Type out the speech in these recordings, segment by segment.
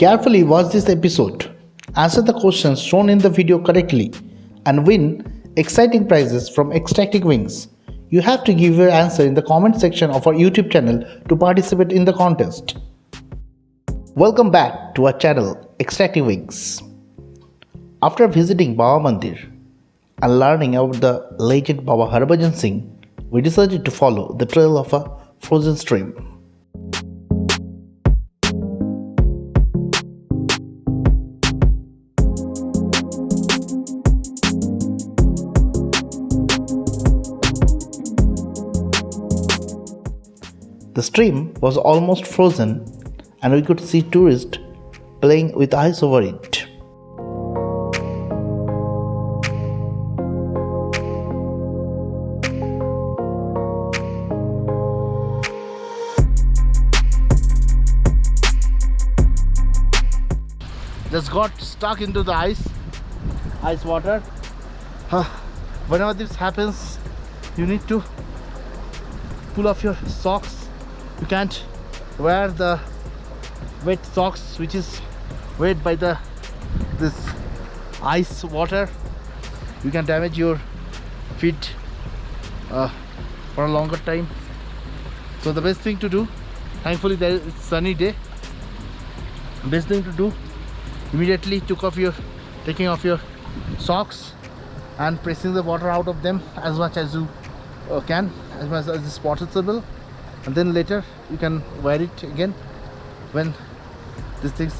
Carefully watch this episode, answer the questions shown in the video correctly, and win exciting prizes from Ecstatic Wings. You have to give your answer in the comment section of our YouTube channel to participate in the contest. Welcome back to our channel, Ecstatic Wings. After visiting Baba Mandir and learning about the legend Baba Harbhajan Singh, we decided to follow the trail of a frozen stream. The stream was almost frozen and we could see tourists playing with ice over it. Just got stuck into the ice water. Whenever this happens, you need to pull off your socks. You can't wear the wet socks which is wet by this ice water. You can damage your feet for a longer time. So the best thing to do, thankfully it's sunny day, best thing to do, immediately taking off your socks and pressing the water out of them as much as you can, as much as is possible, and then later you can wear it again when these things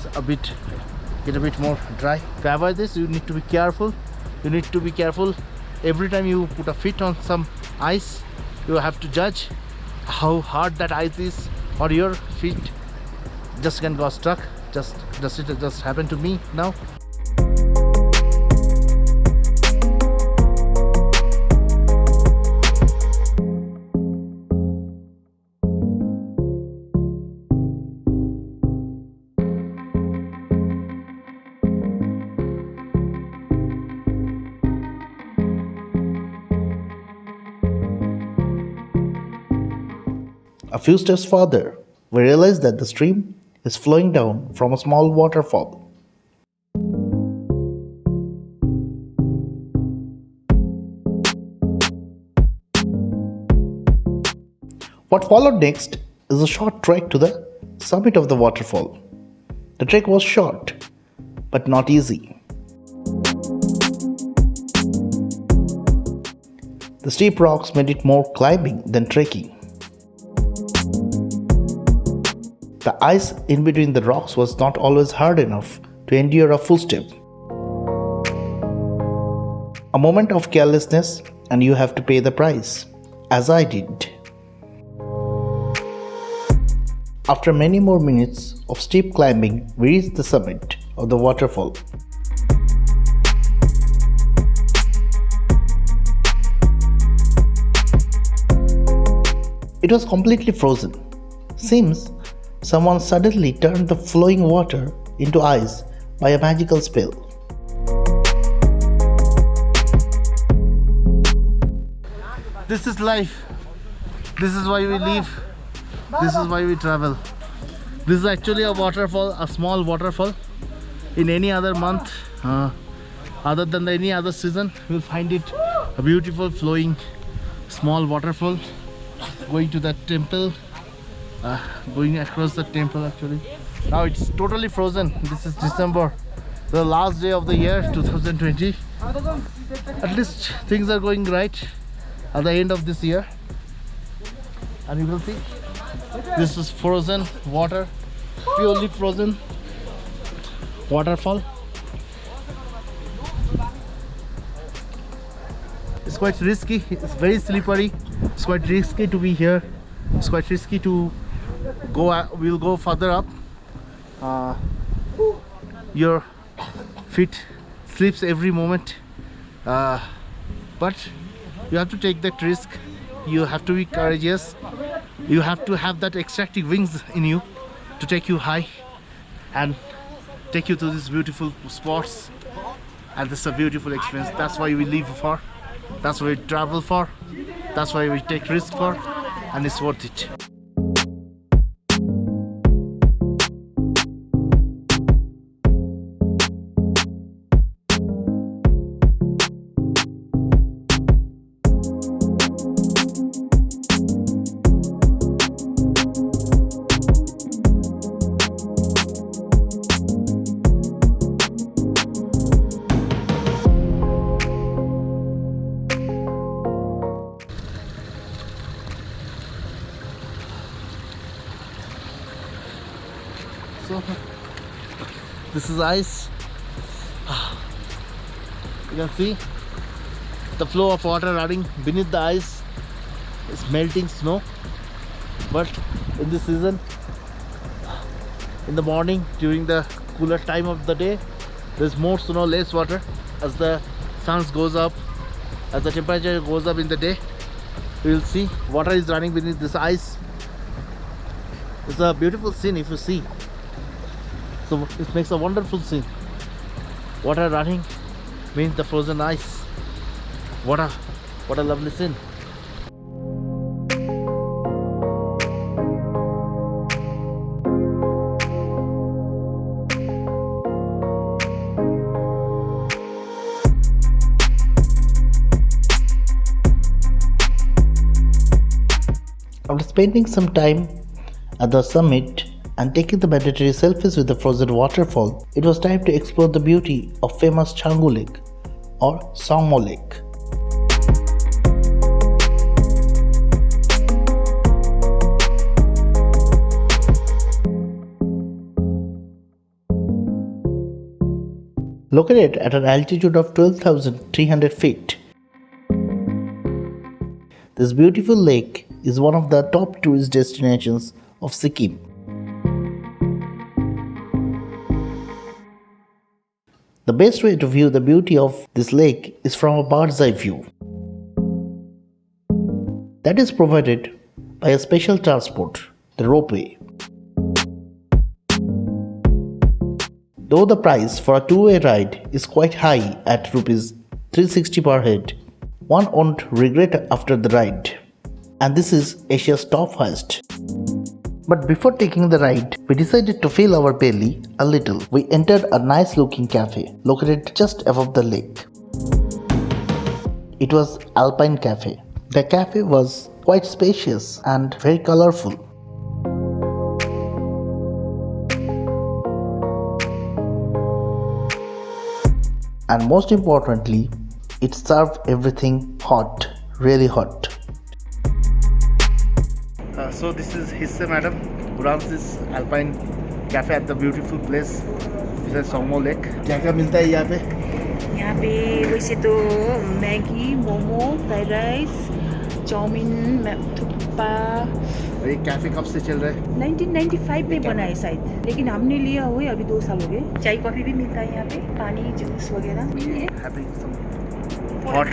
get a bit more dry. To avoid this, you need to be careful. Every time you put a foot on some ice, you have to judge how hard that ice is, or your feet just can go stuck. It just happened to me now. A few steps further, we realized that the stream is flowing down from a small waterfall. What followed next is a short trek to the summit of the waterfall. The trek was short, but not easy. The steep rocks made it more climbing than trekking. The ice in between the rocks was not always hard enough to endure a full step. A moment of carelessness and you have to pay the price, as I did. After many more minutes of steep climbing, we reached the summit of the waterfall. It was completely frozen. Seems someone suddenly turned the flowing water into ice by a magical spell. This is life. This is why we live. This is why we travel. This is actually a waterfall, a small waterfall. In any other month, other than any other season, you'll find it a beautiful flowing small waterfall. Going to that temple. Going across the temple actually. Now it's totally frozen. This is December, the last day of the year 2020. At least things are going right at the end of this year. And you will see this is frozen water, purely frozen waterfall. It's quite risky, it's very slippery, it's quite risky to be here, it's quite risky to we'll go further up. Your feet slips every moment, but you have to take that risk. You have to be courageous. You have to have that ecstatic wings in you to take you high and take you to these beautiful spots. And this is a beautiful experience. That's why we live for, that's why we travel for, that's why we take risk for, and it's worth it. So this is ice. You can see the flow of water running beneath the ice. It's melting snow. But in this season, in the morning during the cooler time of the day, there's more snow, less water. As the sun goes up, as the temperature goes up in the day, you will see water is running beneath this ice. It's a beautiful scene if you see. So it makes a wonderful scene. Water running beneath the frozen ice. What a lovely scene. After spending some time at the summit and taking the mandatory selfies with the frozen waterfall, it was time to explore the beauty of famous Tsomgo Lake or Tsomgo Lake. Located at an altitude of 12,300 feet, this beautiful lake is one of the top tourist destinations of Sikkim. The best way to view the beauty of this lake is from a bird's eye view. That is provided by a special transport, the Ropeway. Though the price for a two-way ride is quite high at Rs 360 per head, one won't regret after the ride. And this is Asia's top highest. But before taking the ride, we decided to fill our belly a little. We entered a nice looking cafe located just above the lake. It was Alpine Cafe. The cafe was quite spacious and very colorful. And most importantly, it served everything hot, really hot. So this is Hisse madam who runs this Alpine Cafe at the beautiful place, this is Tsomgo Lake. क्या मिलता है यहाँ पे? यहाँ पे वैसे तो Maggi, momo, fried rice, chow mein, thukpa. ये कैफे कब से चल रहा है? 1995 में बना है शायद, लेकिन हमने लिया हुआ अभी 2 साल हो गए। चाय कॉफी भी मिलता है यहाँ पे, पानी, जूस वगैरह। Having some hot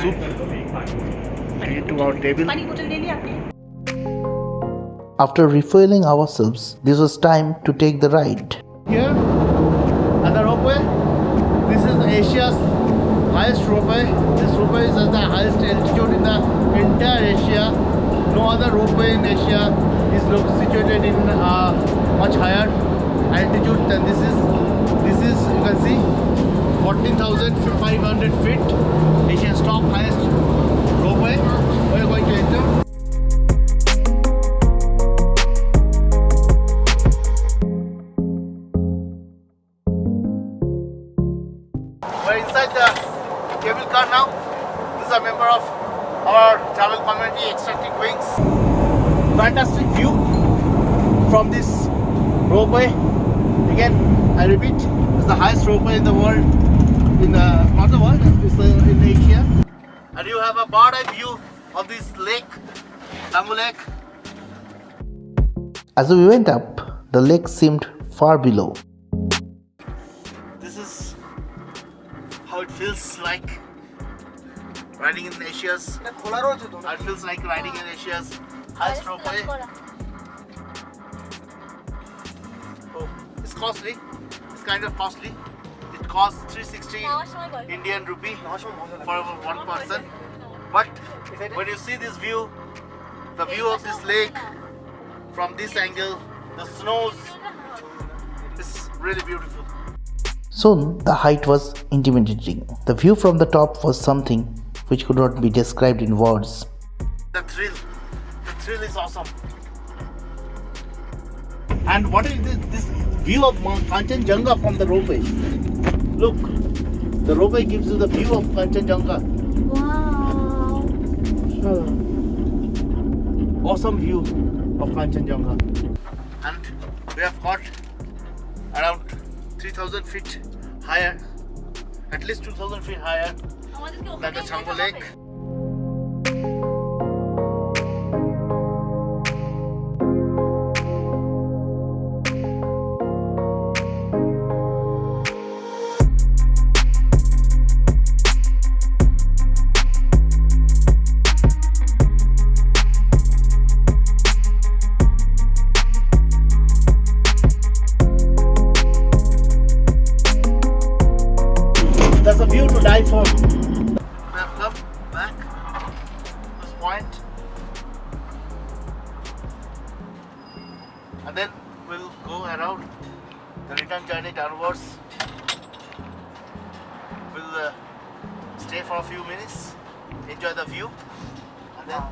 soup to our table. पानी बोतल ले लिया आपने? After refueling ourselves, this was time to take the ride. Here at the Ropeway, this is Asia's highest ropeway. This ropeway is at the highest altitude in the entire Asia. No other ropeway in Asia is situated in much higher altitude than this is. This is, you can see, 14,500 feet. Asia's top highest ropeway. We are going to enter. We're inside the cable car now. This is a member of our travel community, Ecstatic Wings. Fantastic view from this ropeway. Again, I repeat, it's the highest ropeway in the world. Not the world, it's in Asia. And you have a bird eye view of this lake, Tsomgo Lake. As we went up, the lake seemed far below. This is how it feels like riding in Asia's. How it feels like riding in Asia's highest ropeway. Oh, it's costly. It's kind of costly. It costs 360 Indian rupee for one person. But when you see this view, the view of this lake from this angle, the snows, is really beautiful. Soon the height was intimidating. The view from the top was something which could not be described in words. The thrill is awesome. And what is this view of Kanchenjunga from the ropeway? Look, the ropeway gives you the view of Kanchenjunga. Wow! Awesome view of Kanchenjunga. And We have got around 3000 feet higher, at least 2000 feet higher than the Tsomgo lake. That's a view to die for. We have come back to this point, and then we'll go around the return journey downwards. We'll stay for a few minutes, enjoy the view, and then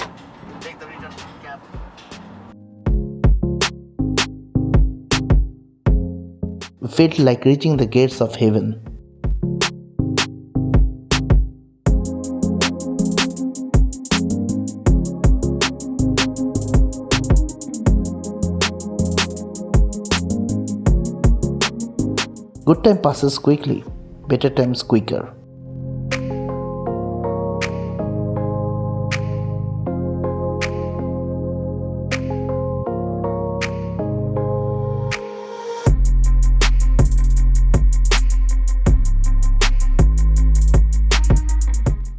take the return cab. We felt like reaching the gates of heaven. Good time passes quickly, better times quicker.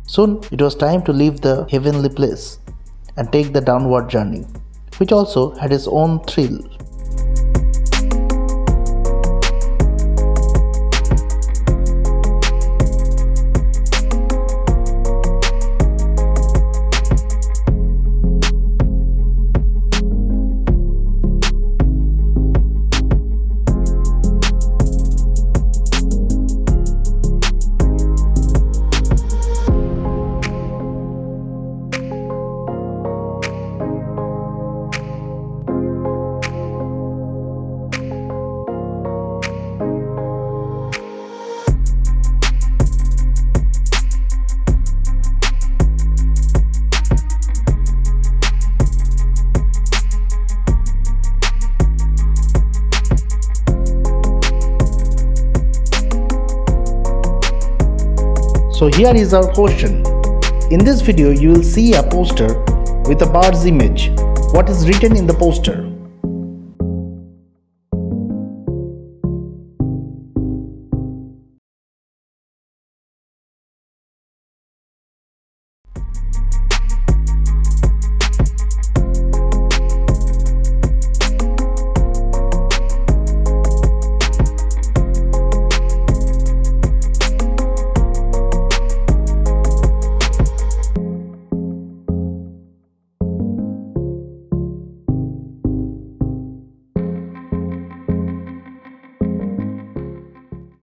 Soon it was time to leave the heavenly place and take the downward journey, which also had its own thrill. So here is our question. In this video you will see a poster with a bird's image. What is written in the poster?